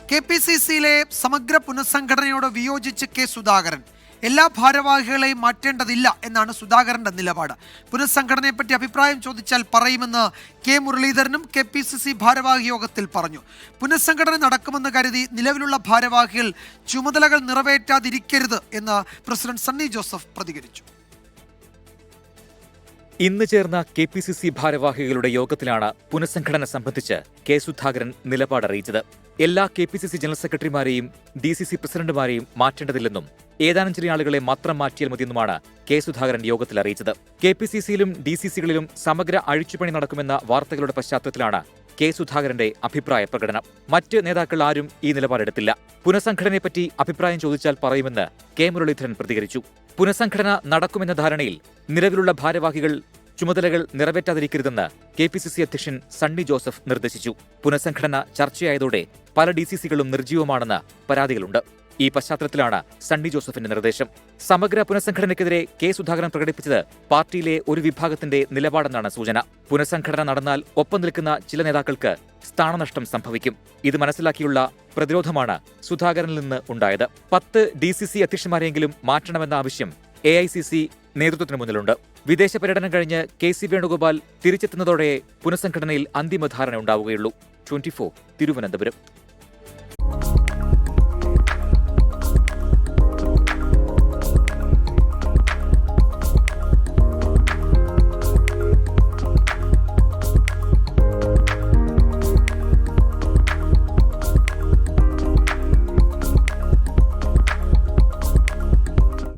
KPCCയിലെ സമഗ്ര പുനഃസംഘടനയോട് വിയോജിച്ച് കെ സുധാകരൻ. എല്ലാ ഭാരവാഹികളെയും മാറ്റേണ്ടതില്ല എന്നാണ് സുധാകരന്റെ നിലപാട്. പുനഃസംഘടനയെപ്പറ്റി അഭിപ്രായം ചോദിച്ചാൽ പറയുമെന്ന് കെ മുരളീധരനും KPCC ഭാരവാഹി യോഗത്തിൽ പറഞ്ഞു. പുനഃസംഘടന നടക്കുമെന്ന് കരുതി നിലവിലുള്ള ഭാരവാഹികൾ ചുമതലകൾ നിറവേറ്റാതിരിക്കരുത് എന്ന് പ്രസിഡന്റ് സണ്ണി ജോസഫ് പ്രതികരിച്ചു. ഇന്ന് ചേർന്ന KPCC ഭാരവാഹികളുടെ യോഗത്തിലാണ് പുനഃസംഘടന സംബന്ധിച്ച് കെ സുധാകരൻ നിലപാടറിയിച്ചത്. എല്ലാ KPCC ജനറൽ സെക്രട്ടറിമാരെയും DCC പ്രസിഡന്റുമാരെയും മാറ്റേണ്ടതില്ലെന്നും ഏതാനും ചില ആളുകളെ മാത്രം മാറ്റിയാൽ മതിയെന്നുമാണ് കെ സുധാകരൻ യോഗത്തിൽ അറിയിച്ചത്. KPCCയിലും DCCകളിലും സമഗ്ര അഴിച്ചുപണി നടക്കുമെന്ന വാർത്തകളുടെ പശ്ചാത്തലത്തിലാണ് കെ സുധാകരന്റെ അഭിപ്രായ പ്രകടനം. മറ്റ് നേതാക്കൾ ആരും ഈ നിലപാടെടുത്തില്ല. പുനഃസംഘടനയെപ്പറ്റി അഭിപ്രായം ചോദിച്ചാൽ പറയുമെന്ന് കെ മുരളീധരൻ പ്രതികരിച്ചു. പുനഃസംഘടന നടക്കുമെന്ന ധാരണയിൽ നിലവിലുള്ള ഭാരവാഹികൾ ചുമതലകൾ നിറവേറ്റാതിരിക്കരുതെന്ന് KPCC അധ്യക്ഷൻ സണ്ണി ജോസഫ് നിർദ്ദേശിച്ചു. പുനഃസംഘടന ചർച്ചയായതോടെ പല DCCകളും നിർജ്ജീവമാണെന്ന് പരാതികളുണ്ട്. ഈ പശ്ചാത്തലത്തിലാണ് സണ്ണി ജോസഫിന്റെ നിർദ്ദേശം. സമഗ്ര പുനഃസംഘടനയ്ക്കെതിരെ കെ സുധാകരൻ പ്രകടിപ്പിച്ചത് പാർട്ടിയിലെ ഒരു വിഭാഗത്തിന്റെ നിലപാടെന്നാണ് സൂചന. പുനഃസംഘടന നടന്നാൽ ഒപ്പം നിൽക്കുന്ന ചില നേതാക്കൾക്ക് സ്ഥാനനഷ്ടം സംഭവിക്കും. ഇത് മനസ്സിലാക്കിയുള്ള പ്രതിരോധമാണ് സുധാകരനിൽ നിന്ന് ഉണ്ടായത്. 10 DCC അധ്യക്ഷന്മാരെങ്കിലും മാറ്റണമെന്ന ആവശ്യം AICC നേതൃത്വത്തിന് മുന്നിലുണ്ട്. വിദേശ പര്യടനം കഴിഞ്ഞ് KC വേണുഗോപാൽ തിരിച്ചെത്തുന്നതോടെ പുനഃസംഘടനയിൽ അന്തിമ ധാരണ ഉണ്ടാവുകയുള്ളൂ. 24 തിരുവനന്തപുരം.